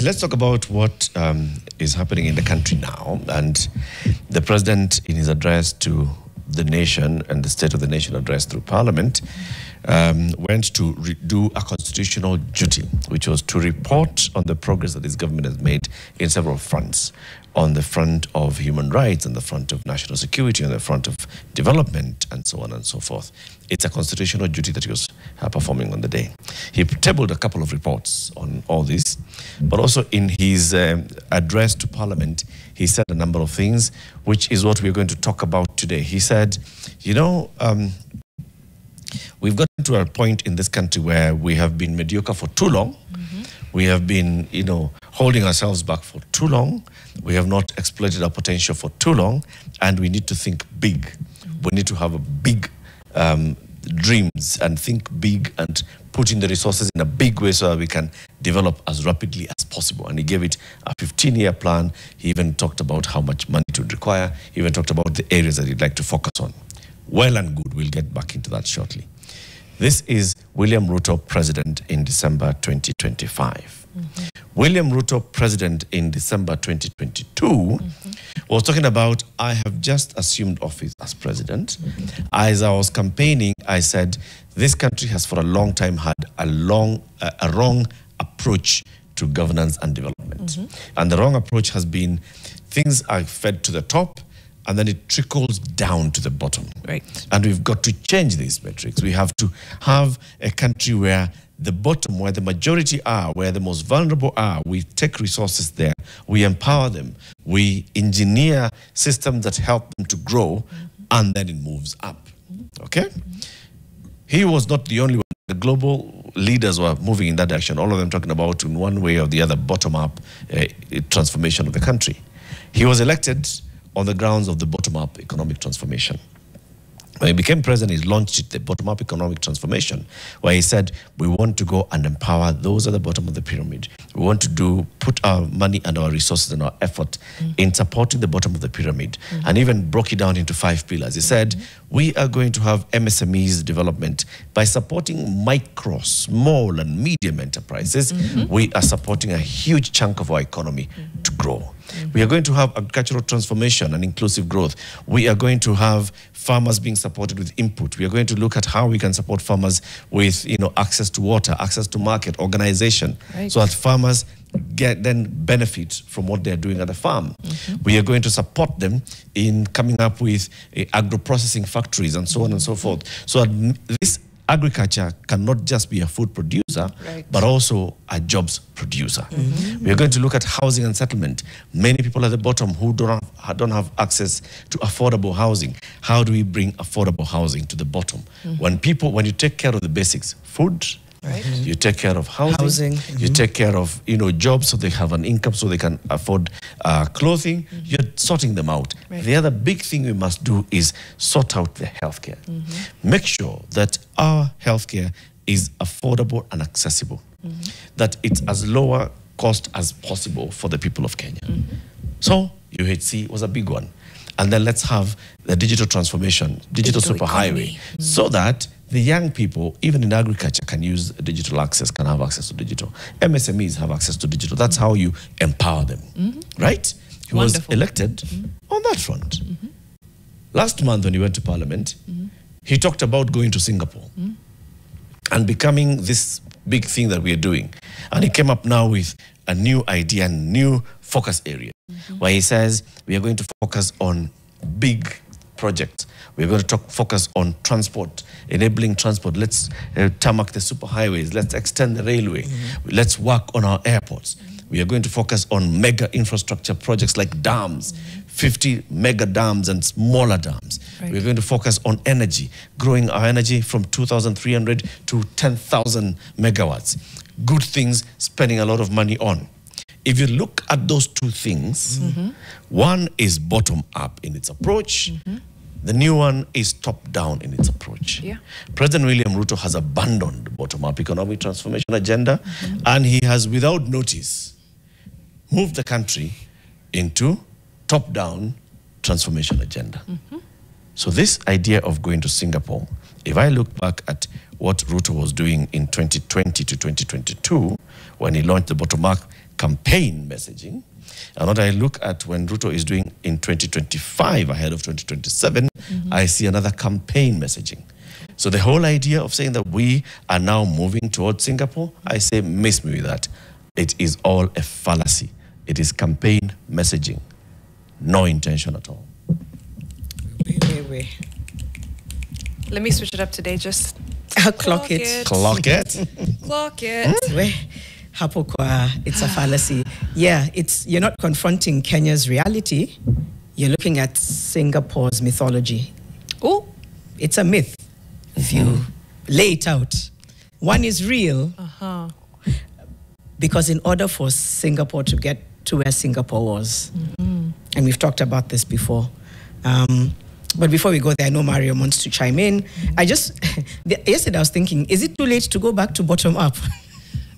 Let's talk about what is happening in the country now. And the president, in his address to the nation and the State of the Nation address through Parliament, went to do a constitutional duty, which was to report on the progress that his government has made in several fronts. On the front of human rights, on the front of national security, on the front of development, and so on and so forth. It's a constitutional duty that he was performing on the day. He tabled a couple of reports on all this, but also in his address to Parliament, he said a number of things, which is what we're going to talk about today. He said, you know, we've gotten to a point in this country where we have been mediocre for too long. We have been, you know, holding ourselves back for too long. We have not exploited our potential for too long, and we need to think big. We need to have a big dreams and think big and put in the resources in a big way so that we can develop as rapidly as possible. And he gave it a 15-year plan. He even talked about how much money it would require. He even talked about the areas that he'd like to focus on. Well and good. We'll get back into that shortly. This is William Ruto, president in December 2025. William Ruto, president in December 2022, was talking about, I have just assumed office as president. As I was campaigning, I said, this country has for a long time had a wrong approach to governance and development. And the wrong approach has been, things are fed to the top, and then it trickles down to the bottom. Right. And we've got to change these metrics. We have to have a country where the bottom, where the majority are, where the most vulnerable are, we take resources there, we empower them, we engineer systems that help them to grow, and then it moves up. Okay? He was not the only one. The global leaders were moving in that direction, all of them talking about, in one way or the other, bottom-up transformation of the country. He was elected on the grounds of the bottom-up economic transformation. When he became president, he launched it, the bottom-up economic transformation, where he said, we want to go and empower those at the bottom of the pyramid. We want to put our money and our resources and our effort in supporting the bottom of the pyramid, and even broke it down into 5 pillars. He said, we are going to have MSMEs development by supporting micro, small, and medium enterprises. We are supporting a huge chunk of our economy to grow. We are going to have agricultural transformation and inclusive growth. We are going to have farmers being supported with input. We are going to look at how we can support farmers with, you know, access to water, access to market, organization, so that farmers then benefit from what they're doing at the farm. We are going to support them in coming up with agro-processing factories and so on and so forth. So that this agriculture cannot just be a food producer, but also a jobs producer. We are going to look at housing and settlement. Many people at the bottom who don't have access to affordable housing. How do we bring affordable housing to the bottom? When you take care of the basics, food, you take care of housing. You take care of, you know, jobs so they have an income so they can afford clothing. You're sorting them out. The other big thing we must do is sort out the healthcare. Make sure that our healthcare is affordable and accessible. That it's as lower cost as possible for the people of Kenya. So UHC was a big one. And then let's have the digital transformation, digital superhighway, so that the young people, even in agriculture, can use digital access, can have access to digital. MSMEs have access to digital. That's how you empower them, right? He was elected on that front. Last month when he went to Parliament, he talked about going to Singapore and becoming this big thing that we are doing. And he came up now with a new idea and new focus area, where he says we are going to focus on big projects. We're going to focus on transport, enabling transport. Let's tarmac the superhighways. Let's extend the railway. Let's work on our airports. We are going to focus on mega infrastructure projects like dams, 50 mega dams and smaller dams. We're going to focus on energy, growing our energy from 2,300 to 10,000 megawatts. Good things, spending a lot of money on. If you look at those two things, one is bottom-up in its approach. The new one is top-down in its approach. President William Ruto has abandoned the bottom-up economic transformation agenda, and he has, without notice, moved the country into top-down transformation agenda. So this idea of going to Singapore, if I look back at what Ruto was doing in 2020 to 2022, when he launched the bottom-up campaign messaging. And what I look at when Ruto is doing in 2025 ahead of 2027, I see another campaign messaging. So the whole idea of saying that we are now moving towards Singapore, I say, miss me with that. It is all a fallacy. It is campaign messaging. No intention at all. Wait. Let me switch it up today. Just Clock it. Clock it. Clock it. Wait. Hapokwa, it's a fallacy. Yeah, you're not confronting Kenya's reality. You're looking at Singapore's mythology. Oh, it's a myth. If you lay it out, one is real. Because in order for Singapore to get to where Singapore was, and we've talked about this before. But before we go there, I know Mario wants to chime in. Yesterday I was thinking, is it too late to go back to bottom up?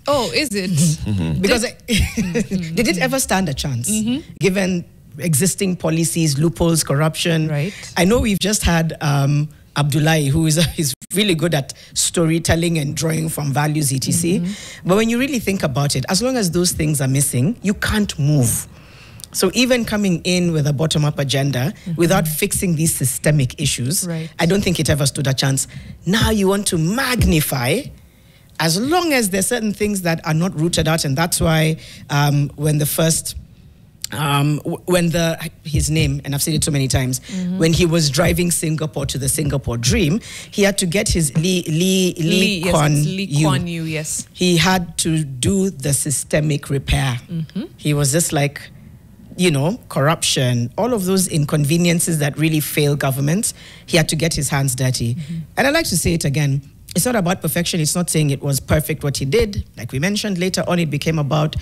Oh, is it? Because did it ever stand a chance, given existing policies, loopholes, corruption? Right. I know we've just had Abdullahi, who is really good at storytelling and drawing from values, etc. But when you really think about it, as long as those things are missing, you can't move. So even coming in with a bottom-up agenda without fixing these systemic issues, I don't think it ever stood a chance. Now you want to magnify, as long as there's certain things that are not rooted out, and that's why when his name, and I've said it so many times, when he was driving Singapore to the Singapore dream, he had to get his Lee Kuan Yew. Yes. He had to do the systemic repair. He was just like, corruption, all of those inconveniences that really fail governments. He had to get his hands dirty. And I'd like to say it again. It's not about perfection. It's not saying it was perfect what he did. Like we mentioned, later on it became about,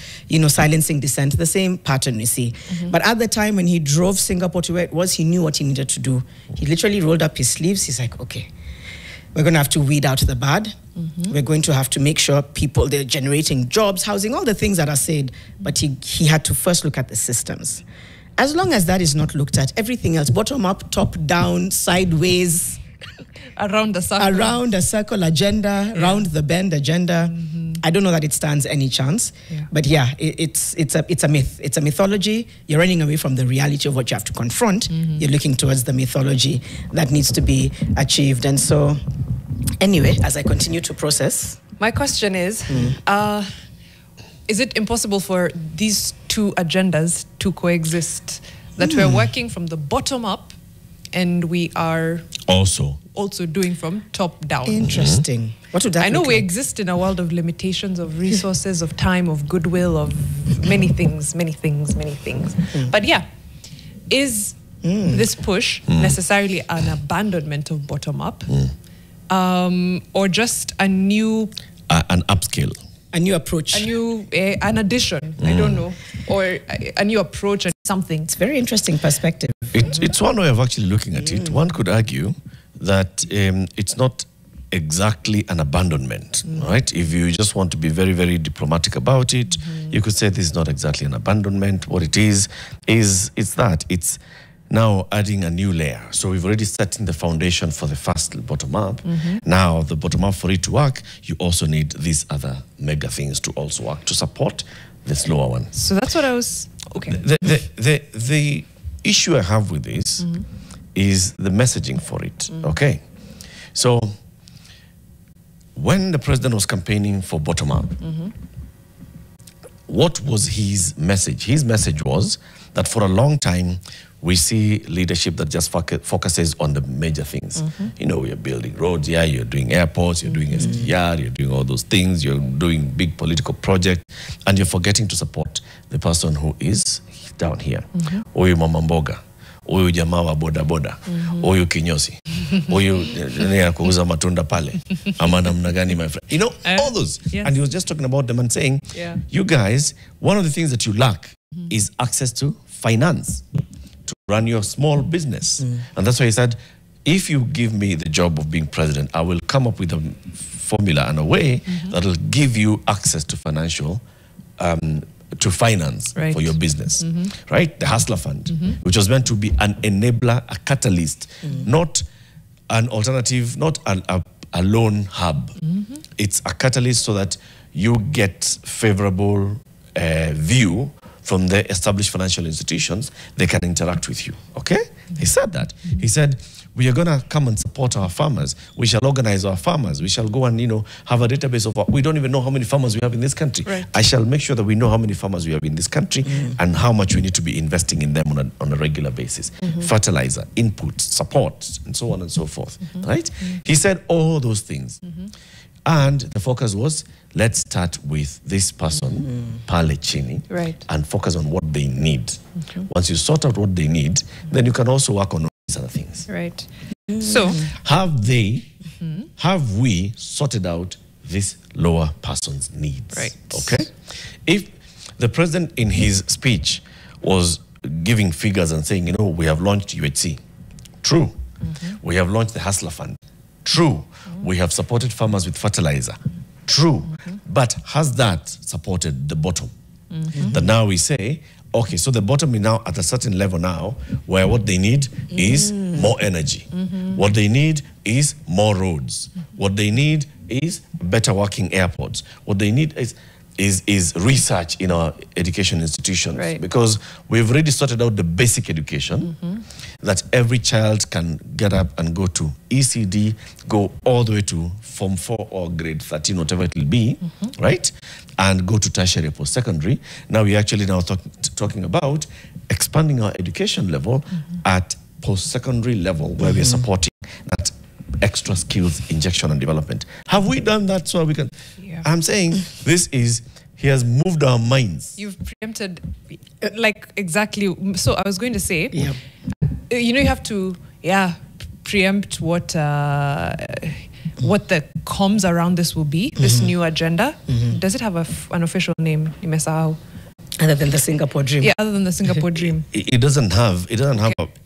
silencing dissent, the same pattern we see. But at the time when he drove Singapore to where it was, he knew what he needed to do. He literally rolled up his sleeves. He's like, okay, we're going to have to weed out the bad. We're going to have to make sure they're generating jobs, housing, all the things that are said. But he had to first look at the systems. As long as that is not looked at, everything else, bottom up, top down, sideways, around a circle agenda, round the bend agenda, I don't know that it stands any chance. But it's a myth. It's a mythology. You're running away from the reality of what you have to confront. You're looking towards the mythology that needs to be achieved. And so, anyway, as I continue to process. My question is it impossible for these two agendas to coexist? That we're working from the bottom up and we are also doing from top down. Interesting. What would that I know look we like? exist in a world of limitations, of resources, of time, of goodwill, of many things. But is this push necessarily an abandonment of bottom up, or just a new an upscale, a new approach, an addition? I don't know, or a new approach and something. It's a very interesting perspective. It's one way of actually looking at it. One could argue that it's not exactly an abandonment, right? If you just want to be very, very diplomatic about it, you could say this is not exactly an abandonment. What it is that it's now adding a new layer. So we've already set in the foundation for the first bottom up. Now the bottom up, for it to work, you also need these other mega things to also work to support the slower one. So that's what I was okay. The issue I have with this is the messaging for it. Okay, so when the president was campaigning for bottom up, what was his message? His message was that for a long time we see leadership that just focuses on the major things. You're building roads, you're doing airports, you're doing SDR, you're doing all those things, you're doing big political projects, and you're forgetting to support the person who is down here. Oyu mama mboga, oyu jamaa wa boda boda, oyu kinyosi, oyu kuuza matunda pale, ama namna gani, my friend. All those. Yes. And he was just talking about them and saying, you guys, one of the things that you lack is access to finance to run your small business. And that's why he said, if you give me the job of being president, I will come up with a formula and a way that will give you access to financial to finance for your business, right? The Hustler Fund, which was meant to be an enabler, a catalyst, not an alternative, not a loan hub. It's a catalyst so that you get favorable view from the established financial institutions, they can interact with you. Okay? He said that. He said, we are going to come and support our farmers. We shall organize our farmers. We shall go and, have a database of, we don't even know how many farmers we have in this country. Right. I shall make sure that we know how many farmers we have in this country and how much we need to be investing in them on a regular basis. Fertilizer, input, support, and so on and so forth. Right? He said all those things. And the focus was, let's start with this person, Pale Chini, Right. and focus on what they need. Once you sort out what they need, then you can also work on all these other things. Right. So, Have we sorted out this lower person's needs? Right. Okay? If the president in his speech was giving figures and saying, we have launched UHC, true. We have launched the Hustler Fund, true. We have supported farmers with fertilizer, true. But has that supported the bottom? That now we say, okay, so the bottom is now at a certain level now where what they need is more energy. What they need is more roads. What they need is better working airports. What they need is research in our education institutions. Right. Because we've already sorted out the basic education that every child can get up and go to ECD, go all the way to Form 4 or grade 13, whatever it will be, right? And go to tertiary post-secondary. Now we're actually talking about expanding our education level at post-secondary level where we're supporting that extra skills injection and development. Have we done that so we can? Yeah. I'm saying he has moved our minds. you've preempted, like, exactly. So, I was going to say, Yeah. you have to, preempt what the comms around this will be, this new agenda. Does it have an official name? Nimesahau. Other than the Singapore dream. Yeah, other than the Singapore dream. It doesn't have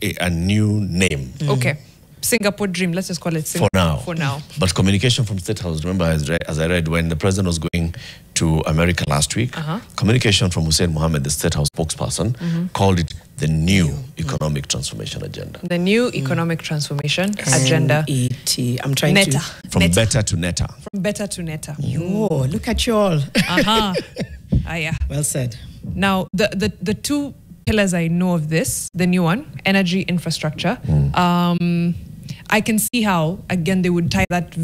a new name. Okay. Singapore dream, let's just call it For now. For now. But communication from State House, remember as I read when the president was going to America last week, communication from Hussein Mohammed, the State House spokesperson, called it the new economic transformation agenda. The new economic transformation agenda. NET. I'm trying Netta. to. From better to netter. From better to netter. Oh, look at you all. Yeah. Well said. Now, the two pillars I know of this, the new one, energy infrastructure, I can see how, again, they would tie that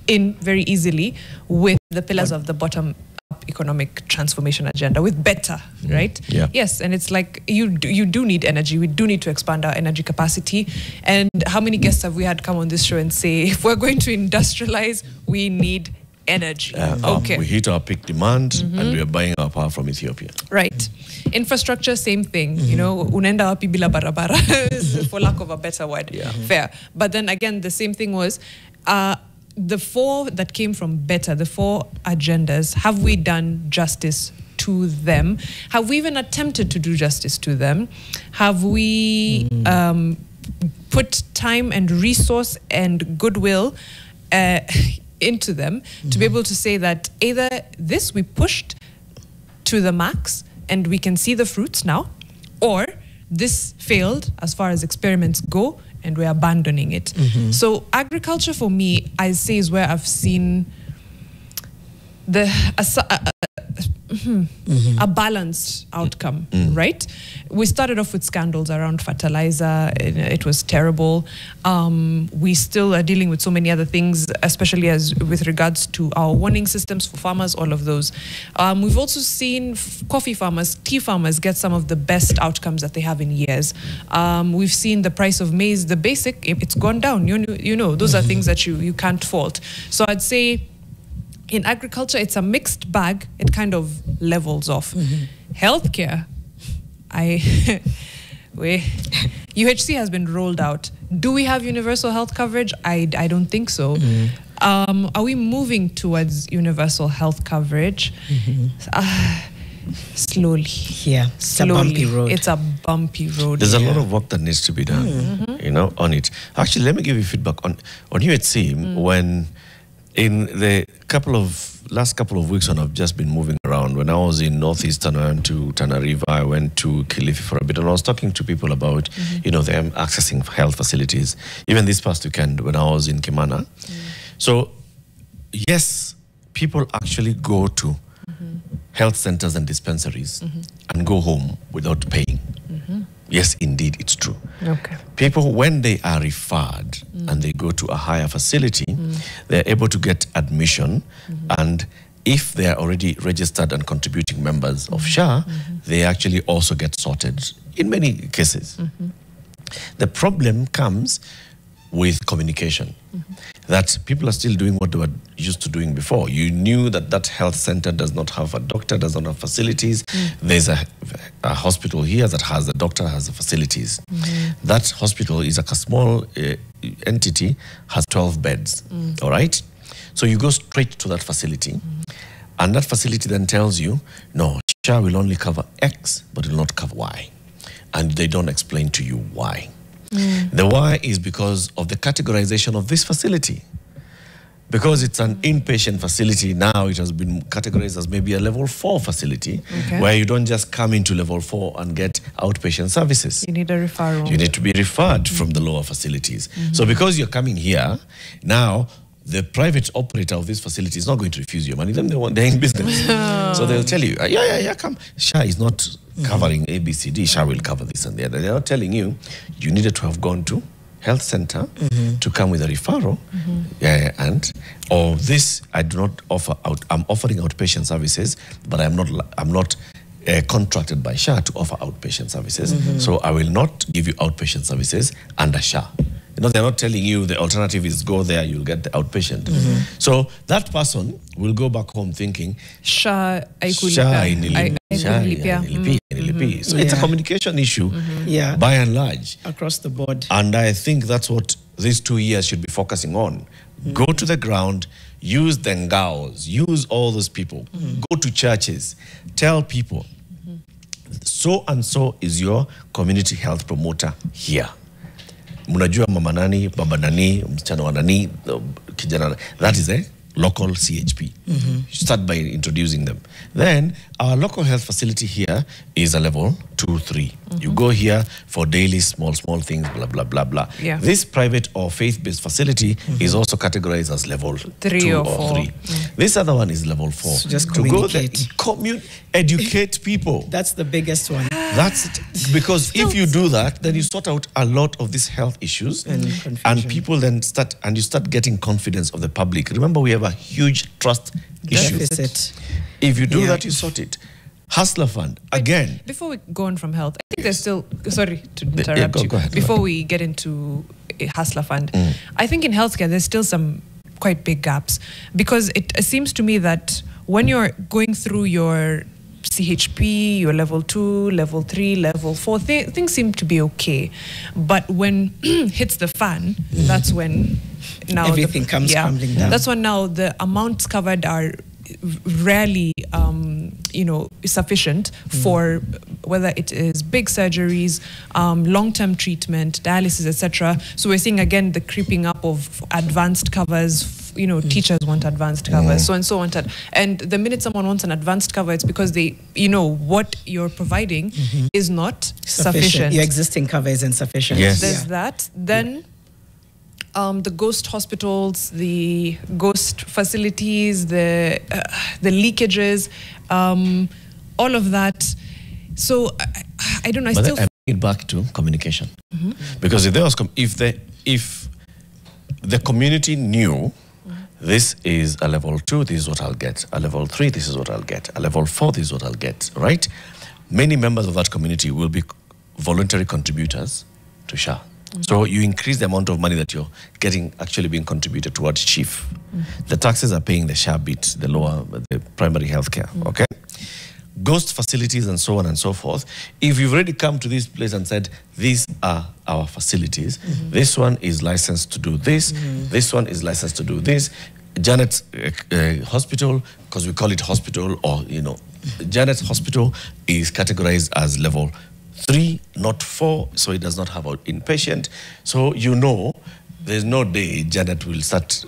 in very easily with the pillars of the bottom-up economic transformation agenda, with better, right? Yeah. Yes, and it's like you do need energy. We do need to expand our energy capacity. And how many guests have we had come on this show and say, if we're going to industrialize, we need energy. Okay. We hit our peak demand and we are buying our power from Ethiopia. Right. Infrastructure, same thing. Unaenda wapi bila barabara, for lack of a better word. Yeah. Fair. But then again, the same thing was the four that came from better, the four agendas, have we done justice to them? Have we even attempted to do justice to them? Have we put time and resource and goodwill into them to be able to say that either this we pushed to the max and we can see the fruits now, or this failed as far as experiments go and we're abandoning it. So agriculture for me, I say, is where I've seen a balanced outcome, right? We started off with scandals around fertilizer. It was terrible. We still are dealing with so many other things, especially as with regards to our warning systems for farmers, all of those. We've also seen coffee farmers, tea farmers get some of the best outcomes that they have in years. We've seen the price of maize, the basic, it's gone down. Those are things that you can't fault. So I'd say, in agriculture, it's a mixed bag. It kind of levels off. Healthcare, UHC has been rolled out. Do we have universal health coverage? I don't think so. Are we moving towards universal health coverage? Slowly. Yeah, it's a bumpy road. It's a bumpy road. There's a lot of work that needs to be done, on it. Actually, let me give you feedback on UHC when. In the last couple of weeks when I've just been moving around, when I was in Northeastern, I went to Tana River, I went to Kilifi for a bit, and I was talking to people about, them accessing health facilities. Even this past weekend when I was in Kimana. So, yes, people actually go to health centers and dispensaries and go home without paying. Yes, indeed, it's true. Okay. People, when they are referred and they go to a higher facility, they're able to get admission, and if they are already registered and contributing members of SHA, they actually also get sorted in many cases. The problem comes with communication, that people are still doing what they were used to doing before. You knew that that health center does not have a doctor, does not have facilities. There's a hospital here that has a doctor, has the facilities. That hospital is like a small entity, has 12 beds, all right? So you go straight to that facility, and that facility then tells you, no, SHA will only cover X, but it will not cover Y. And they don't explain to you why. The why is because of the categorization of this facility. Because it's an inpatient facility, now it has been categorized as maybe a level 4 facility, where you don't just come into level 4 and get outpatient services. You need a referral. You need to be referred from the lower facilities. So because you're coming here, now the private operator of this facility is not going to refuse your money. Then they're in business. So they'll tell you, yeah, come. SHA is not covering A, B, C, D. SHA will cover this and the other. They're not telling you, you needed to have gone to health center to come with a referral. Or this, I do not offer out. I'm offering outpatient services, but I'm not contracted by SHA to offer outpatient services. So I will not give you outpatient services under SHA. You know, they're not telling you the alternative is go there, you'll get the outpatient. So that person will go back home thinking, SHA inilipi. So it's a communication issue by and large. Across the board. And I think that's what these 2 years should be focusing on. Go to the ground, use the ngaos, use all those people, go to churches, tell people, so and so is your community health promoter here. Munajua mama nani, baba nani, msichana wa nani, kijana. That is a local CHP. Start by introducing them. Then our local health facility here is a level 2, 3. You go here for daily small things, blah, blah, blah, blah. This private or faith-based facility is also categorized as level 2 or 3. This other one is level 4. So just communicate. Educate people. That's the biggest one. That's it. Because if you do that, then you sort out a lot of these health issues, and people then start getting confidence of the public. Remember, we have a huge trust issue. If you do that, you sort it. Hustler Fund, again. Before we go on from health, I think there's still, sorry to interrupt you. Go ahead, before we get into a Hustler Fund, I think in healthcare, there's still some quite big gaps, because it seems to me that when you're going through your CHP, your level 2, level 3, level 4, things seem to be okay. But when hits the fan, that's when now everything comes crumbling down. That's when now the amounts covered are rarely sufficient for whether it is big surgeries, long-term treatment, dialysis, etc. So we're seeing again the creeping up of advanced covers. Teachers want advanced covers, so and so wanted. And the minute someone wants an advanced cover, it's because they, what you're providing is not sufficient. Your existing cover is insufficient. Yes. There's that. Then the ghost hospitals, the ghost facilities, the leakages, all of that. So I don't know. But I bring it back to communication, because if the community knew this is a level 2, this is what I'll get. A level 3, this is what I'll get. A level 4, this is what I'll get. Right? Many members of that community will be voluntary contributors to SHA. So you increase the amount of money that you're getting actually being contributed towards chief. The taxes are paying the SHA bit, the primary health care, okay? Ghost facilities and so on and so forth. If you've already come to this place and said, these are our facilities, this one is licensed to do this, this one is licensed to do this. Janet's hospital, because we call it hospital, or, Janet's hospital is categorized as level 3, not 4, so it does not have an inpatient. So there's no day Janet will start.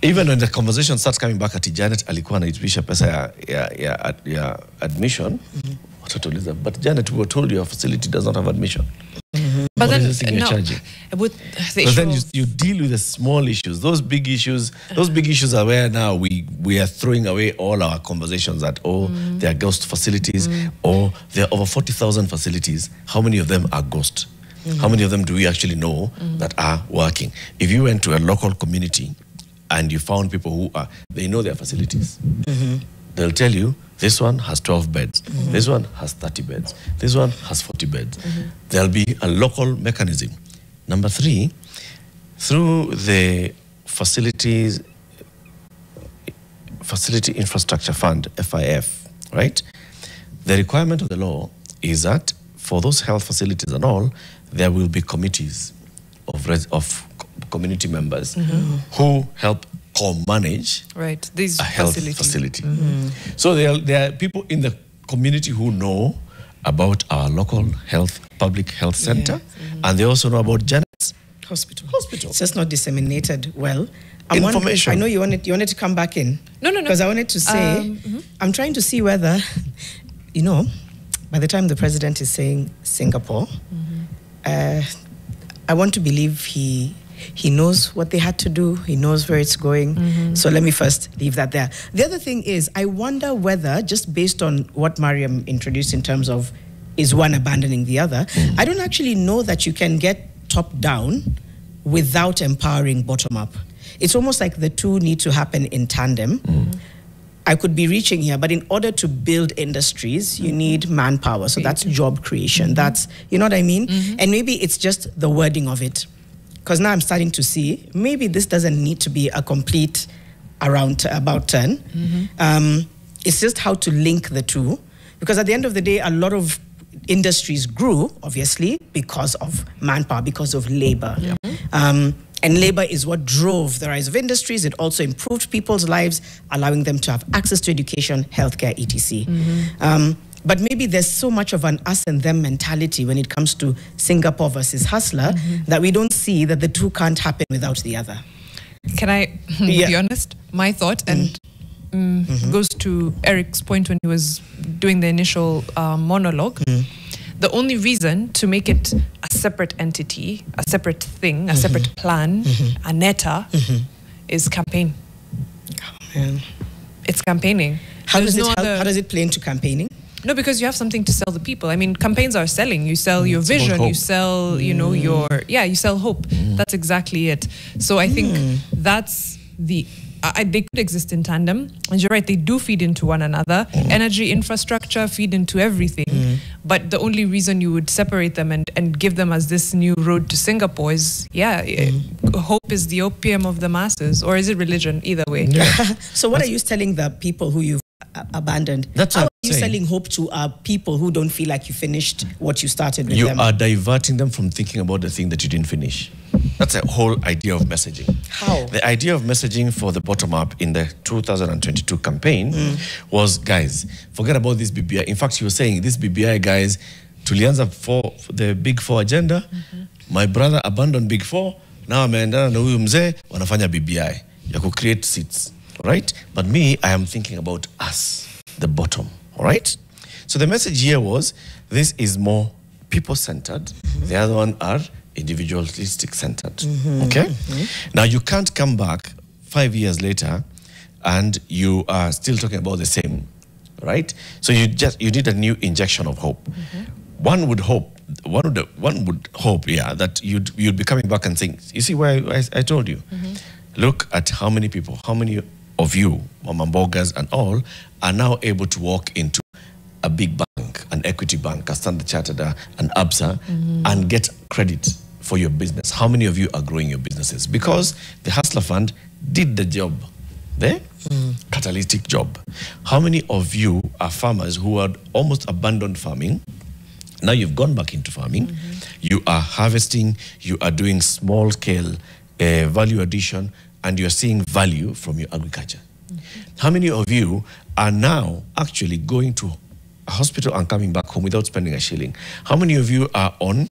Even when the conversation starts coming back at Janet alikuwa anaitisha pesa ya admission, but Janet, we were told your facility does not have admission. But what then, is the thing you're charging? With the But then issue you deal with the small issues. Those big issues are where now we are throwing away all our conversations that, they are ghost facilities, or there are over 40,000 facilities. How many of them are ghost? How many of them do we actually know that are working? If you went to a local community and you found people who they know their facilities, they'll tell you, this one has 12 beds, this one has 30 beds, this one has 40 beds. There'll be a local mechanism. Number 3, through the Facility Infrastructure Fund, FIF, right? The requirement of the law is that for those health facilities and all, there will be committees of community members who help co-manage these a health facility. So there are people in the community who know about our local public health center, and they also know about Janet's hospital. It's just not disseminated well. Information. I know you wanted to come back in. No. Because I wanted to say, I'm trying to see whether, by the time the president is saying Singapore, I want to believe he knows what they had to do. He knows where it's going. So let me first leave that there. The other thing is, I wonder whether, just based on what Mariam introduced in terms of is one abandoning the other, I don't actually know that you can get top down without empowering bottom up. It's almost like the two need to happen in tandem. I could be reaching here, but in order to build industries, you need manpower. So that's job creation. That's, you know what I mean? And maybe it's just the wording of it. Because now I'm starting to see, maybe this doesn't need to be a complete about turn. It's just how to link the two. Because at the end of the day, a lot of industries grew, obviously, because of manpower, because of labor. And labor is what drove the rise of industries. It also improved people's lives, allowing them to have access to education, healthcare, etc. But maybe there's so much of an us and them mentality when it comes to Singapore versus Hustler that we don't see that the two can't happen without the other. Can I be honest? My thought, and goes to Eric's point when he was doing the initial monologue. The only reason to make it a separate entity, a separate thing, a separate plan, a neta, is campaign. It's campaigning. How does it play into campaigning? No, because you have something to sell the people. I mean, campaigns are selling. You sell your vision. You sell, you sell hope. That's exactly it. So I think that's they could exist in tandem. And you're right, they do feed into one another. Energy, infrastructure feed into everything. But the only reason you would separate them and give them as this new road to Singapore is, hope is the opium of the masses. Or is it religion? Either way. So what are you telling the people who you've abandoned? How are you selling hope to people who don't feel like you finished what you started with them? You are diverting them from thinking about the thing that you didn't finish. That's the whole idea of messaging. How? The idea of messaging for the bottom up in the 2022 campaign was, guys, forget about this BBI. In fact, you were saying, this BBI, guys, tulianza for the Big Four agenda. My brother abandoned Big Four. Now ameendana na huyu mzee wanafanya BBI ya ku create seats. All right? But me, I am thinking about us, the bottom. All right? So the message here was, this is more people-centered. The other one are individualistic-centered. Okay? Now, you can't come back 5 years later and you are still talking about the same, right? So you need a new injection of hope. One would hope, that you'd be coming back and saying, you see why I told you? Look at how many people, how many of you, Mama Mbogas and all, are now able to walk into a big bank, an equity bank, a Standard Chartered, an ABSA, and get credit for your business. How many of you are growing your businesses? Because the Hustler Fund did the job, the catalytic job. How many of you are farmers who had almost abandoned farming? Now you've gone back into farming. You are harvesting, you are doing small scale value addition, and you're seeing value from your agriculture. How many of you are now actually going to a hospital and coming back home without spending a shilling? How many of you are on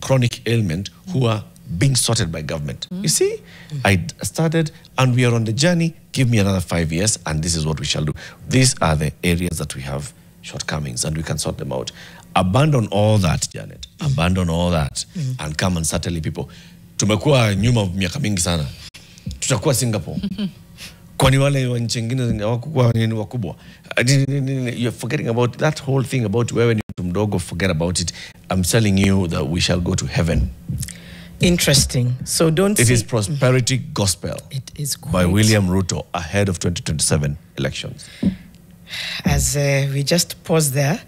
chronic ailment who are being sorted by government? You see, I started and we are on the journey. Give me another 5 years and this is what we shall do. These are the areas that we have shortcomings and we can sort them out. Abandon all that, Janet. Abandon all that and come and start telling people, tumekuwa nyuma miaka mingi sana. Tutakuwa Singapore. Kwani wale nchi nyingine hawakuwa nini wakubwa. You're forgetting about that whole thing about wewe ni mtu mdogo, forget about it. I'm telling you that we shall go to heaven. Interesting. So don't It is prosperity gospel. It is by William Ruto ahead of 2027 elections. As we just pause there,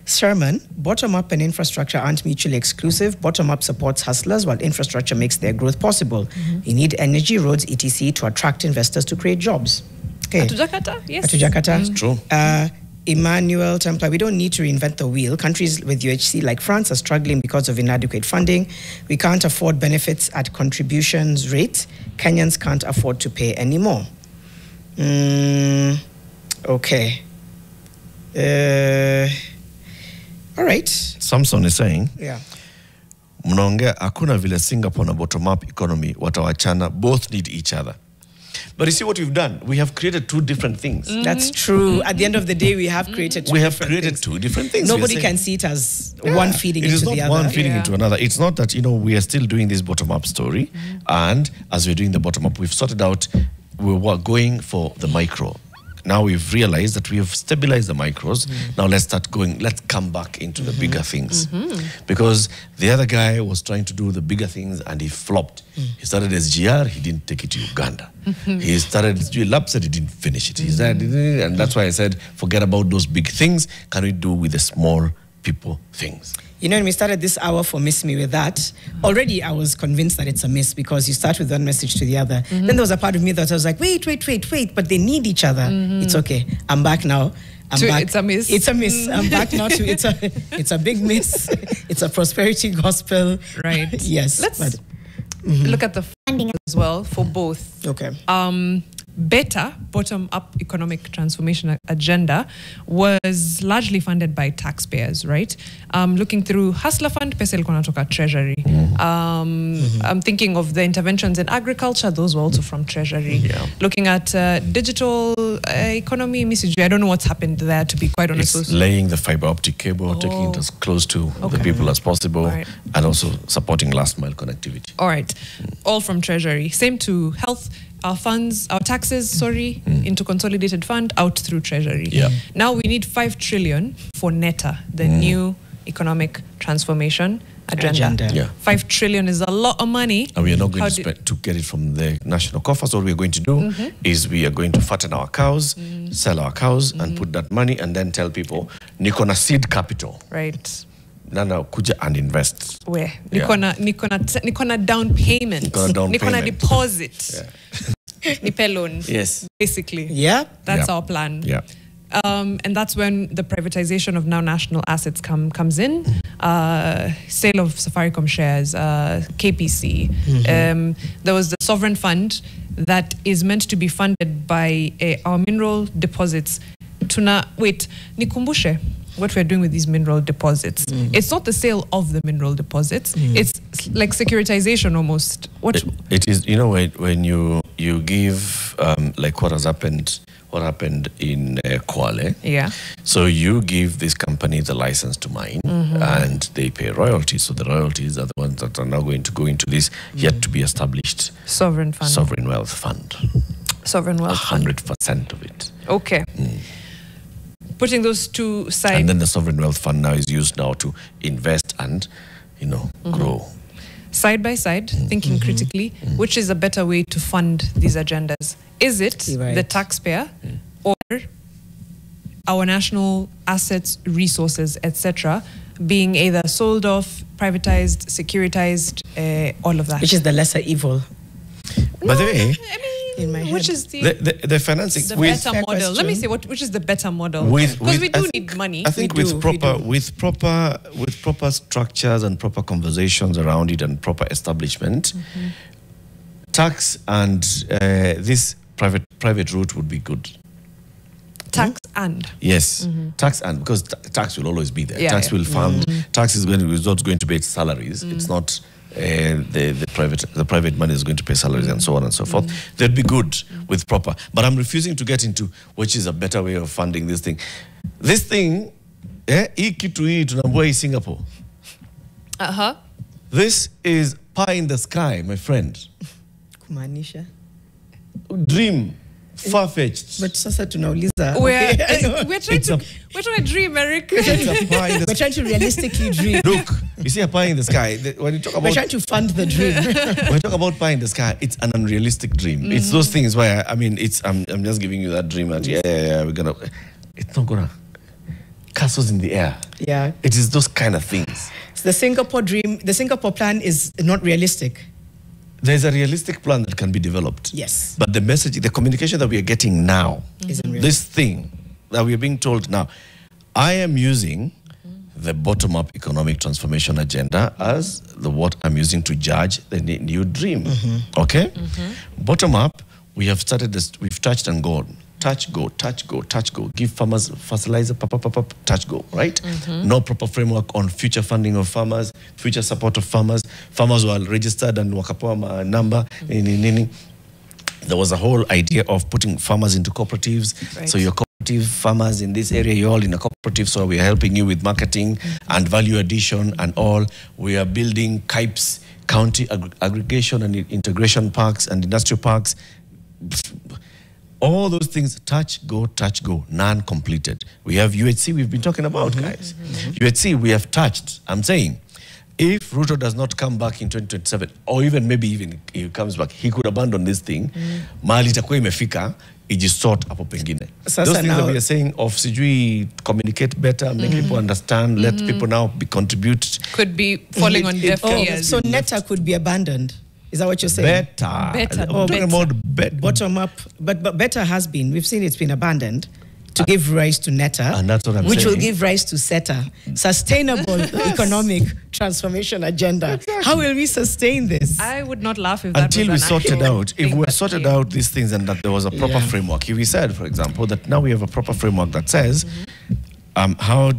sermon, bottom-up and infrastructure aren't mutually exclusive. Bottom-up supports hustlers while infrastructure makes their growth possible. You need energy, roads, etc. to attract investors to create jobs. Okay. Atujakata, yes. Atujakata. It's true. Emmanuel Templar, we don't need to reinvent the wheel. Countries with UHC like France are struggling because of inadequate funding. We can't afford benefits at contributions rate. Kenyans can't afford to pay anymore. Okay. All right. Samson is saying, yeah. Mnaongea hakuna vile Singapore na bottom-up economy watawachana, both need each other. But you see what we've done? We have created two different things. That's true. At the end of the day, we have created two different things. Nobody can see it as one feeding into the other. It is not one feeding into another. It's not that, we are still doing this bottom-up story. And as we're doing the bottom-up, we've sorted out, we were going for the micro. Now we've realized that we have stabilized the micros. Now let's come back into the bigger things. Because the other guy was trying to do the bigger things and he flopped. He started SGR, he didn't take it to Uganda. He started LAPSET, he didn't finish it. And that's why I said, forget about those big things. Can we do with the small people things? When we started this hour for Miss Me with that, already I was convinced that it's a miss because you start with one message to the other. Then there was a part of me that I was like, wait, but they need each other. It's okay. I'm back now. I'm back. It's a miss. It's a miss. I'm back now to it's a big miss. It's a prosperity gospel. Right. Yes. Let's look at the funding as well for both. Okay. Better bottom-up economic transformation agenda was largely funded by taxpayers, right? Looking through Hustler Fund, pesa ilikuwa inatoka Treasury. I'm thinking of the interventions in agriculture; those were also from Treasury. Yeah. Looking at digital economy, I don't know what's happened there, to be quite honest. It's laying the fiber optic cable, taking it as close to the people as possible, and also supporting last-mile connectivity. All right, all from Treasury. Same to health. Our taxes, into consolidated fund, out through Treasury. Yeah. Now we need 5 trillion for NETA, the new economic transformation agenda. Yeah. 5 trillion is a lot of money. And we are not going to get it from the national coffers. What we are going to do is we are going to fatten our cows, sell our cows, and put that money, and then tell people, niko na seed capital. Right. Nana kuja and invest. Where? Niko na down payment. Niko na deposit. Nipe loan. Yes. Basically. Yeah. That's our plan. Yeah. And that's when the privatization of now national assets comes in. Sale of Safaricom shares, KPC. There was the sovereign fund that is meant to be funded by our mineral deposits. Nikumbushe what we're doing with these mineral deposits. It's not the sale of the mineral deposits. It's like securitization almost. It is, when you give, like what happened in Kwale. Yeah. So you give this company the license to mine and they pay royalties. So the royalties are the ones that are now going to go into this yet to be established sovereign wealth fund. Sovereign wealth 100% of it. Okay. Putting those two aside. And then the sovereign wealth fund now is used now to invest and, grow. Side by side, thinking critically, which is a better way to fund these agendas? Is it the taxpayer or our national assets, resources, etc., being either sold off, privatized, securitized, all of that? Which is the lesser evil? By the way, in my head. Which is the financing the better model? Question. Let me say which is the better model? Because we do need money. I think with proper structures and proper conversations around it and proper establishment, tax and this private route would be good. Tax and yes, tax and because tax will always be there. Yeah, tax will fund. Tax is not going to pay salaries. It's not. The private money is going to pay salaries and so on and so forth. They'd be good with proper. But I'm refusing to get into which is a better way of funding this thing. This thing hii kitu hii tunaambua hii Singapore. This is pie in the sky, my friend. Kumaanisha. Dream. Far-fetched. But sasa tunauliza. We're trying to dream, Eric. We're trying to realistically dream. Look, you see a pie in the sky. When you talk about, we're trying to fund the dream. when you talk about pie in the sky, it's an unrealistic dream. It's those things where I mean, it's I'm just giving you that dream that we're gonna. It's not gonna. Castles in the air. Yeah. It is those kind of things. So the Singapore dream, the Singapore plan is not realistic. There's a realistic plan that can be developed. Yes. But the message, the communication that we are getting now, this thing that we are being told now, I am using the bottom-up economic transformation agenda as what I'm using to judge the new dream. Okay? Bottom-up, we have started this, we've touched and gone. Touch, go, touch, go, touch, go. Give farmers fertilizer, touch, go, right? No proper framework on future funding of farmers, future support of farmers. Farmers were registered and wakapewa number. There was a whole idea of putting farmers into cooperatives. Right. So your cooperative farmers in this area, you're all in a cooperative, so we are helping you with marketing and value addition and all. We are building KIPES, county aggregation and integration parks and industrial parks. All those things, touch, go, none completed. We have UHC we've been talking about, guys. UHC we have touched. I'm saying, if Ruto does not come back in 2027, or maybe even if he comes back, he could abandon this thing. Mahali itakuwa imefika, ijisort hapo pengine. Those things that we are saying of sijui communicate better, make people understand, let people now contribute. Could be falling on deaf ears. So NETA could be abandoned. Is that what you're saying? Better. I'm talking about bottom up, but better has been. We've seen it's been abandoned to give rise to NETA, and that's what I'm which saying. will give rise to SETA, Sustainable Economic Transformation Agenda. Exactly. How will we sustain this? I would not laugh if that until was we sorted out. If we sorted came. out these things and that there was a proper framework. If we said, for example, that now we have a proper framework that says. How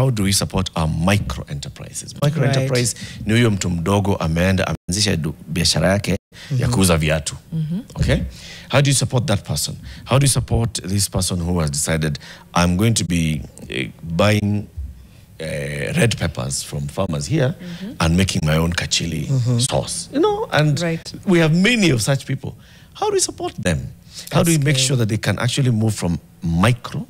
do we support our micro enterprises? Micro enterprise ni huyo mtu mdogo ameenda ameanzisha biashara yake ya kuuza viatu. Okay? How do you support that person? How do you support this person who has decided I'm going to be buying red peppers from farmers here and making my own kachili sauce? You know, and we have many of such people. How do we support them? How do we make sure that they can actually move from micro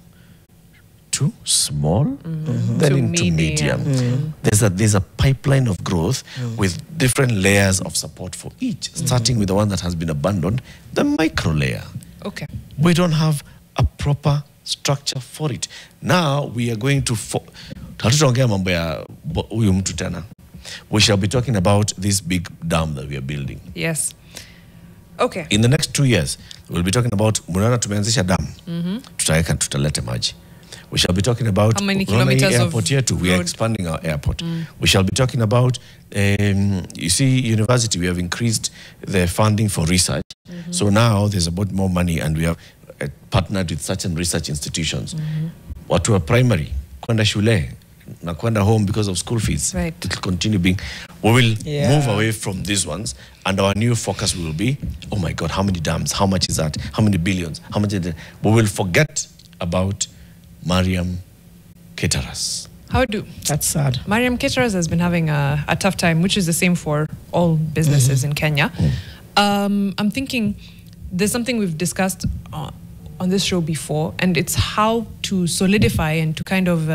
to small, then to into medium. There's a pipeline of growth with different layers of support for each, starting with the one that has been abandoned, the micro layer. Okay. We don't have a proper structure for it. Now we are going to we shall be talking about this big dam that we are building. Yes. Okay. In the next 2 years, we'll be talking about Murana tumeanzisha dam. Tutalete maji. We shall be talking about how many kilometers airport here too. We are expanding our airport. We shall be talking about, you see, university. We have increased the funding for research. So now there's about more money and we have partnered with certain research institutions. Watu wa primary, kwenda shule, na kwenda home because of school fees. Right. It will continue being, we will move away from these ones and our new focus will be, oh my God, how many dams? How much is that? How many billions? How much is that? We will forget about Mariam Caterers. That's sad. Mariam Caterers has been having a tough time, which is the same for all businesses in Kenya. I'm thinking there's something we've discussed on this show before, and it's how to solidify and to kind of,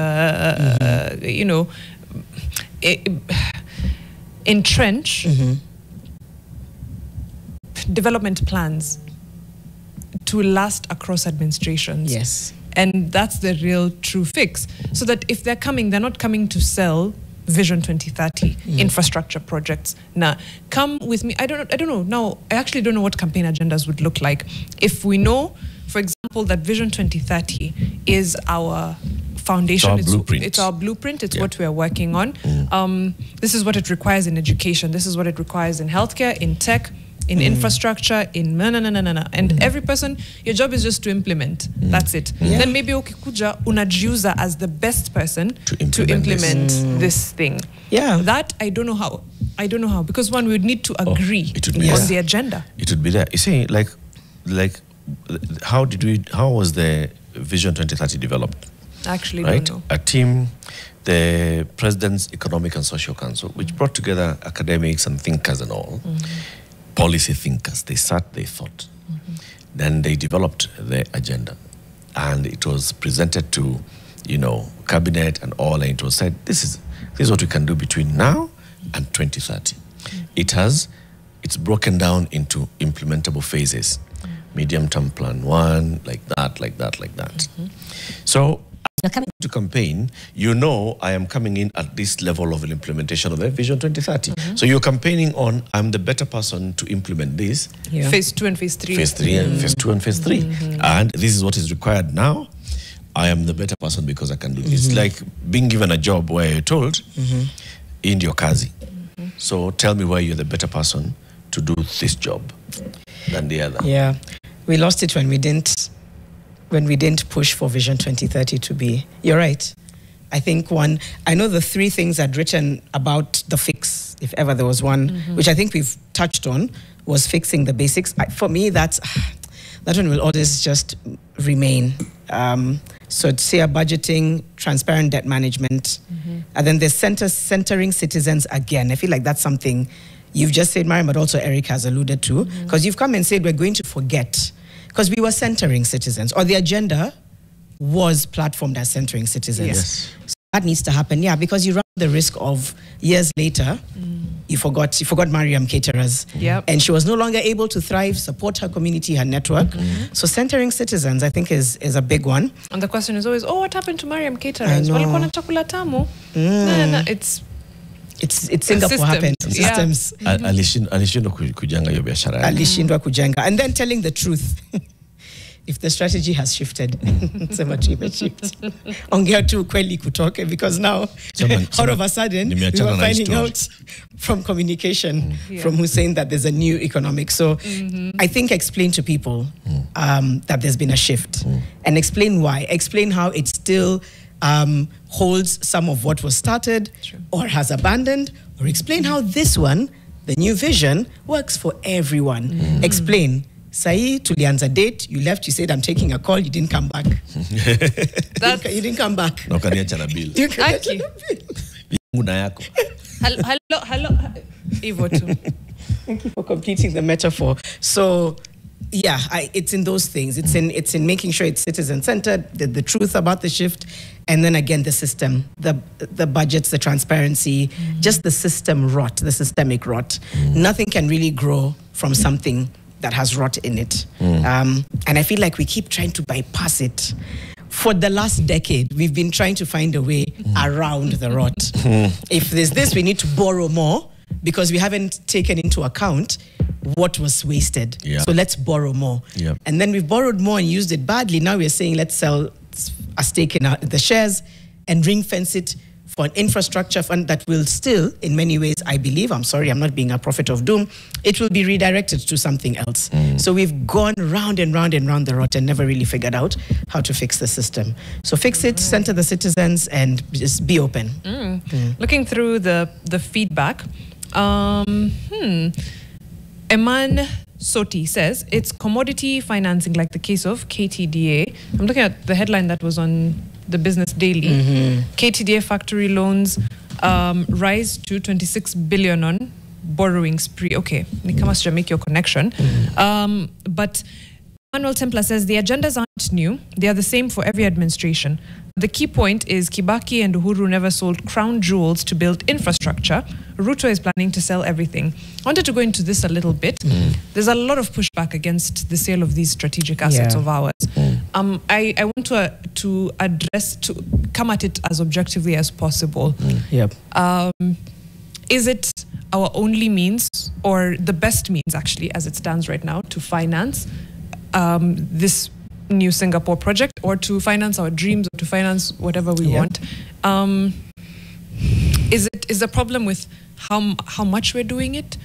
entrench development plans to last across administrations. Yes. And that's the real true fix. So that if they're coming, they're not coming to sell Vision 2030 infrastructure projects. Now, come with me. I don't know. Now, I actually don't know what campaign agendas would look like. If we know, for example, that Vision 2030 is our foundation. It's our blueprint. It's what we are working on. This is what it requires in education. This is what it requires in healthcare, in tech, in infrastructure, in and every person, your job is just to implement. That's it. Then maybe ukikuja unajiuza as the best person to implement this thing. That I don't know how. Because one, we would need to agree on the agenda. It would be there. You see, like how was the Vision 2030 developed? Actually, right? don't know. A team, the President's Economic and Social Council, which brought together academics and thinkers and all, policy thinkers. They sat, they thought. Then they developed the agenda. And it was presented to, cabinet and all, and it was said, this is what we can do between now and 2030. It's broken down into implementable phases. Medium-term plan 1, like that. So, you're coming to campaign, I am coming in at this level of an implementation of the Vision 2030. So you're campaigning on, I'm the better person to implement this. Yeah. Phase 2 and phase 3. Phase 3 and phase 2 and phase 3. And this is what is required now. I am the better person because I can do this. It's like being given a job where you're told, in your kazi. So tell me why you're the better person to do this job than the other. Yeah. We lost it when we didn't push for Vision 2030 to be. You're right. I think I know the 3 things I'd written about the fix, if ever there was one, which I think we've touched on, was fixing the basics. For me, that one will always just remain. So it's here budgeting, transparent debt management, and then there's centering citizens again. I feel like that's something you've just said, Mariam, but also Eric has alluded to, because you've come and said we're going to forget, because we were centering citizens, or the agenda was platformed as centering citizens. Yes. So that needs to happen, because you run the risk of years later, you forgot Mariam caterers. Yep. And she was no longer able to thrive, support her community, her network. So centering citizens, I think, is a big one. And the question is always, what happened to Mariam caterers? I know. Walikuwa na chakula tamu? No, It's Singapore happened. Systems. Alishindwa kujenga hiyo biashara. Alishindwa kujenga. And then telling the truth. If the strategy has shifted, sema tu imeshift. Ongea tu kweli kutoke, because now all of a sudden we were finding out from communication from Hussein that there's a new economic. So I think explain to people that there's been a shift and explain why. Explain how it still holds some of what was started or has abandoned, or explain how this one, the new vision, works for everyone. Explain. Sai, tulianza date, you left, you said, I'm taking a call, you didn't come back. You didn't come back. No kaniacha na bill. Aki. Una yako. Hello. Ivo too. Thank you for completing the metaphor. So, it's in those things. It's in making sure it's citizen-centered, the truth about the shift, and then again, the system, the budgets, the transparency, just the system rot, the systemic rot. Nothing can really grow from something that has rot in it. And I feel like we keep trying to bypass it. For the last decade, we've been trying to find a way around the rot. If there's this, we need to borrow more because we haven't taken into account what was wasted. So let's borrow more. And then we've borrowed more and used it badly. Now we're saying let's sell a stake in the shares and ring fence it for an infrastructure fund that will still, in many ways, I believe, I'm sorry, I'm not being a prophet of doom, it will be redirected to something else. So we've gone round and round and round the rot and never really figured out how to fix the system. So fix it, center the citizens, and just be open. Looking through the feedback, Eman Soti says, it's commodity financing like the case of KTDA. I'm looking at the headline that was on the Business Daily. KTDA factory loans rise to 26 billion on borrowing spree. Okay, Nikama should make your connection. But Manuel Templar says the agendas aren't new. They are the same for every administration. The key point is Kibaki and Uhuru never sold crown jewels to build infrastructure. Ruto is planning to sell everything. I wanted to go into this a little bit. There's a lot of pushback against the sale of these strategic assets of ours. I want to address, to come at it as objectively as possible. Is it our only means, or the best means actually, as it stands right now, to finance this new Singapore project, or to finance our dreams, or to finance whatever we want? Is the problem with how much we're doing it,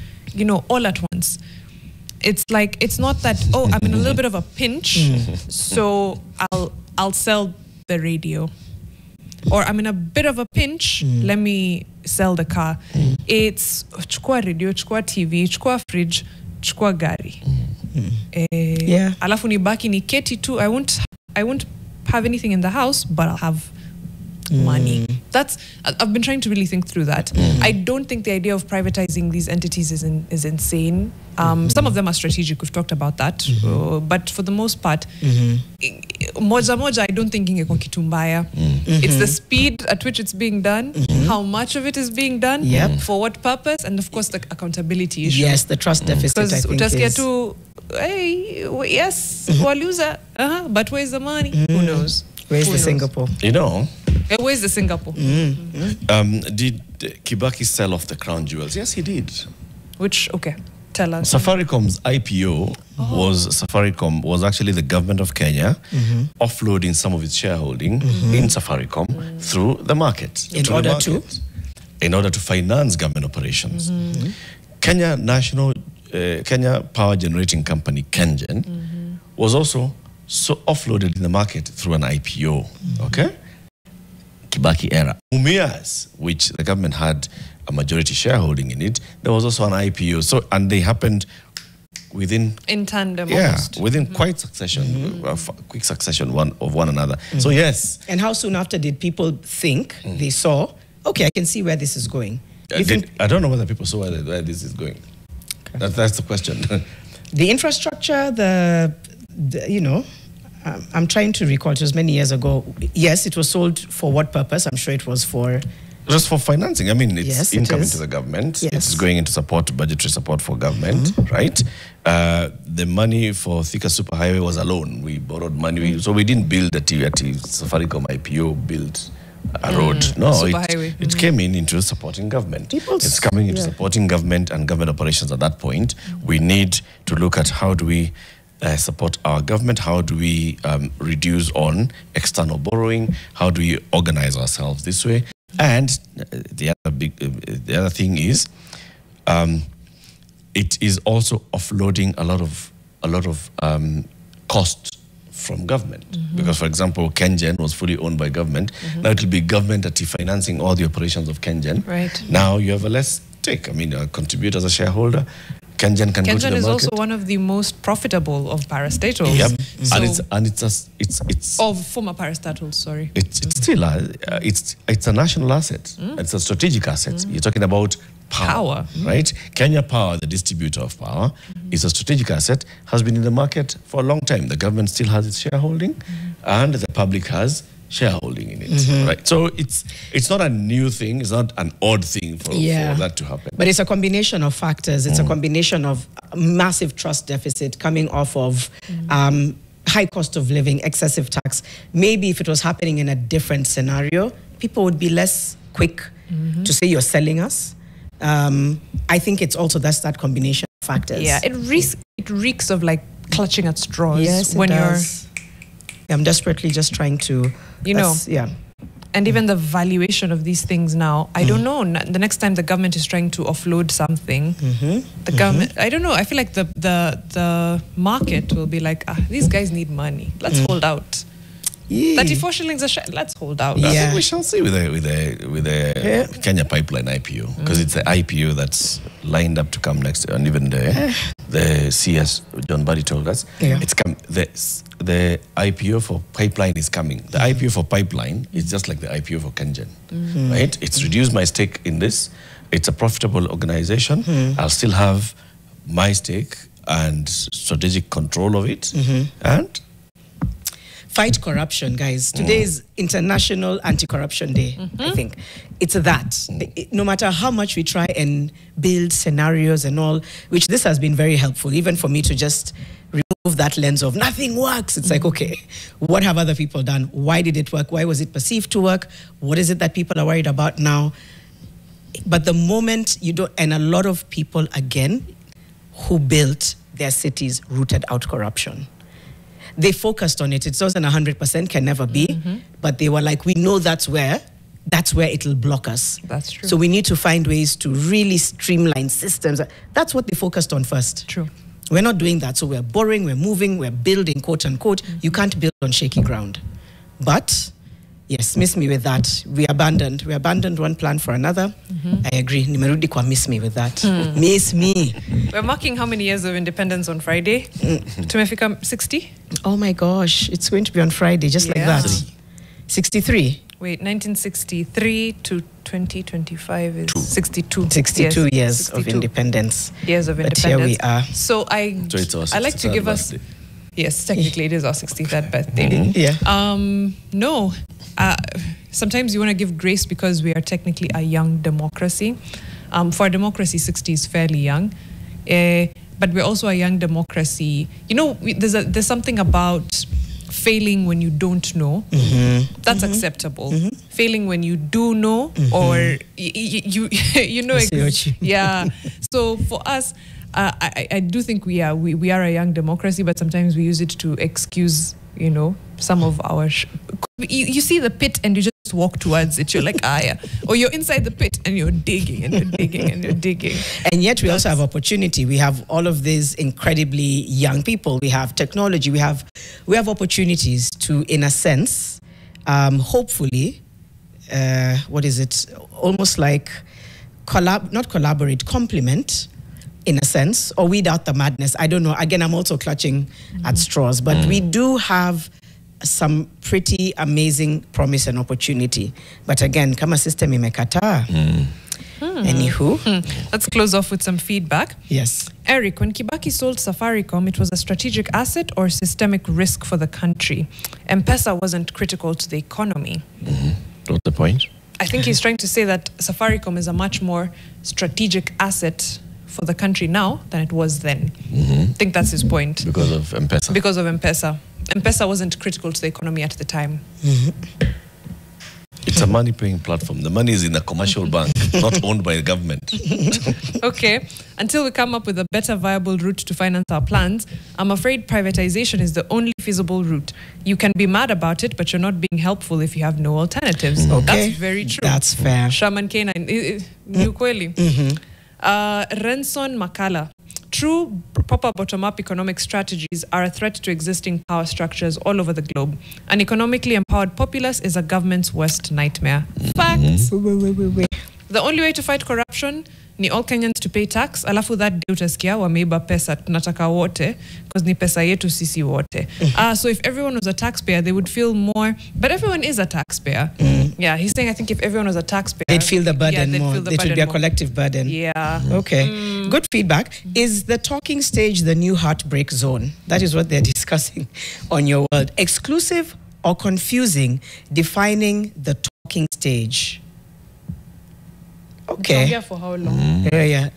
all at once? It's like, it's not that, I'm in a little bit of a pinch, so I'll sell the radio, or I'm in a bit of a pinch, let me sell the car. It's chukua radio, chukua TV, chukua fridge, chukua gari. Alafu nibaki niketi tu. I won't have anything in the house, but I'll have money. I've been trying to really think through that. I don't think the idea of privatizing these entities is insane. Some of them are strategic. We've talked about that. But for the most part, moja, I don't think ingekuwa kitu mbaya. It's the speed at which it's being done, how much of it is being done, for what purpose, and of course the accountability issue. Yes, the trust deficit, I think, utasikia tu, hey, yes, waliuza, but where's the money? Who knows? Where's the Singapore? You know, where's the Singapore? did Kibaki sell off the crown jewels? Yes, he did. Which, okay, tell us. Safaricom's IPO was actually the government of Kenya offloading some of its shareholding in Safaricom through the market. In order to finance government operations. Kenya Power Generating Company, KenGen, was also offloaded in the market through an IPO. Okay? Kibaki era. Mumias, which the government had a majority shareholding in it, there was also an IPO. So, and they happened in tandem, almost. Within quick succession of one another. So yes. And how soon after did people think they saw, okay, I can see where this is going? I don't know whether people saw where this is going. Okay. That's the question. The infrastructure, you know, I'm trying to recall, it was many years ago. Yes, it was sold for what purpose? I'm sure it was for... Just for financing. I mean, it's income into the government. Yes. It's going into budgetary support for government, right? The money for Thika Superhighway was a loan. We borrowed money. So we didn't build a Safaricom IPO built a road. No, it came into supporting government. It's coming into supporting government and government operations at that point. We need to look at how do we support our government, how do we reduce on external borrowing, how do we organize ourselves this way. And the other thing is, it is also offloading a lot of cost from government. Because, for example, KenGen was fully owned by government. Now it will be government that is financing all the operations of KenGen. Right. Now you have a less stake. I mean, contribute as a shareholder. KenGen can go to the market. KenGen is also one of the most profitable of parastatals. Yep. So it's of former parastatals. Sorry. It's still it's a national asset. It's a strategic asset. You're talking about power. Right? Kenya Power, the distributor of power, is a strategic asset. Has been in the market for a long time. The government still has its shareholding, and the public has shareholding in it, right? So it's not a new thing. It's not an odd thing for that to happen. But it's a combination of factors. It's a combination of massive trust deficit coming off of high cost of living, excessive tax. Maybe if it was happening in a different scenario, people would be less quick to say you're selling us. I think it's also that combination of factors. Yeah, it reeks of like clutching at straws. Yes, when I'm desperately just trying to, And even the valuation of these things now, I don't know. The next time the government is trying to offload something, the government, I don't know. I feel like the market will be like, these guys need money. Let's hold out. 34 shillings a share. Let's hold out. I think we shall see with the Kenya Pipeline IPO, because it's the IPO that's lined up to come next, and even the CS John Buddy told us it's come. The IPO for pipeline is coming. The IPO for pipeline is just like the IPO for KenGen, right? It's reduced my stake in this. It's a profitable organization. I'll still have my stake and strategic control of it, and fight corruption, guys. Today is International Anti-Corruption Day, I think. It's that. No matter how much we try and build scenarios and all, which this has been very helpful, even for me to just remove that lens of nothing works. It's like, okay, what have other people done? Why did it work? Why was it perceived to work? What is it that people are worried about now? But the moment you don't, and a lot of people, again, who built their cities rooted out corruption. They focused on it. It wasn't 100%, can never be. But they were like, we know that's where it'll block us. That's true. So we need to find ways to really streamline systems. That's what they focused on first. True. We're not doing that. So we're borrowing, we're moving, we're building, quote unquote. You can't build on shaky ground. But Yes, miss me with that. We abandoned one plan for another. I agree. Nimerudi kwa miss me with that. Miss me. We're marking how many years of independence on Friday? Tumefika 60? Oh my gosh, it's going to be on Friday, just like that. 63. Wait, 1963 to 2025 is 62. 62 years of independence. Years of But independence. here we are. So I like to give us... Yes, technically it is our 63rd birthday. Yeah. No. Sometimes you want to give grace because we are technically a young democracy. For a democracy, 60 is fairly young. But we're also a young democracy. You know, there's something about failing when you don't know. That's acceptable. Failing when you do know, or you know. Yeah. So for us, I do think we are a young democracy, but sometimes we use it to excuse, you know, some of our... You see the pit and you just walk towards it. You're like, yeah. Or you're inside the pit and you're digging and you're digging and you're digging. And yet we also have opportunity. We have all of these incredibly young people. We have technology. We have opportunities to, in a sense, hopefully, almost like complement, in a sense, or weed out the madness. I don't know. Again, I'm also clutching at straws, but we do have some pretty amazing promise and opportunity. But again, kama system imekata. Anywho. Let's close off with some feedback. Yes. Eric, when Kibaki sold Safaricom, it was a strategic asset or systemic risk for the country? M-Pesa wasn't critical to the economy. What's the point? I think he's trying to say that Safaricom is a much more strategic asset for the country now than it was then. I think that's his point. Because of M-Pesa. Because of M-Pesa. M-Pesa wasn't critical to the economy at the time. It's a money-paying platform. The money is in a commercial bank, not owned by the government. Okay. Until we come up with a better viable route to finance our plans, I'm afraid privatization is the only feasible route. You can be mad about it, but you're not being helpful if you have no alternatives. Okay. That's very true. That's fair. Shaman K9. Ni ukweli. Renson Makala. True proper bottom-up economic strategies are a threat to existing power structures all over the globe. An economically empowered populace is a government's worst nightmare. Facts. The only way to fight corruption ni all Kenyans to pay tax, alafu that day utasikia wameiba pesa tunataka wote because ni pesa yetu sisi wote. So if everyone was a taxpayer, they would feel more, but everyone is a taxpayer. Yeah, he's saying I think if everyone was a taxpayer, they'd feel the burden more. Feel the it burden would be a more. collective burden. Yeah. Okay. Good feedback. Is the talking stage the new heartbreak zone? That is what they're discussing on Your World. Exclusive or confusing, defining the talking stage. Okay. Here for how long? Yeah.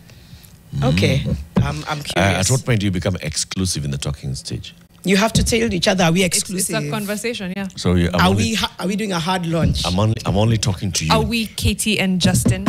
Okay. I'm curious. At what point do you become exclusive in the talking stage? You have to tell each other, are we exclusive? It's a conversation, yeah. So are we doing a hard launch? I'm only talking to you. Are we Katie and Justin?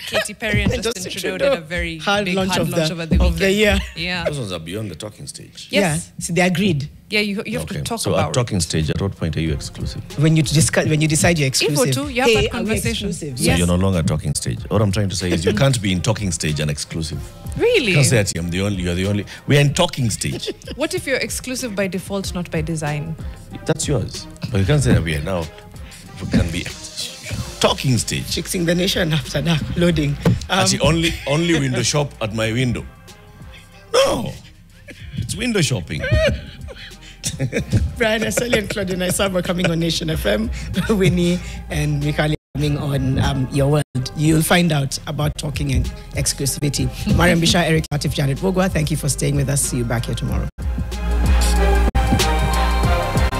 Katy Perry and Justin Trudeau did a very hard big launch over the of weekend. the year. Yeah. Those ones are beyond the talking stage. Yes. Yeah. So they agreed. Yeah, you have to talk so about at talking stage, at what point are you exclusive? When you decide you're exclusive. Info too, you have that conversation. So Yes. you're no longer talking stage. What I'm trying to say is you can't be in talking stage and exclusive. Really? You can't say that you're the only. We're in talking stage. What if you're exclusive by default, not by design? That's yours. But you can't say that we are now. We can be talking stage. Fixing the nation after that, loading. Actually, only window shop at my window. No. It's window shopping. Brian Asali and Claudia Naisab are coming on Nation FM. Winnie and Mikali coming on Your World. You'll find out about talking and exclusivity. Mariam Bisha, Eric Lattif, Janet Vogwa, thank you for staying with us. See you back here tomorrow.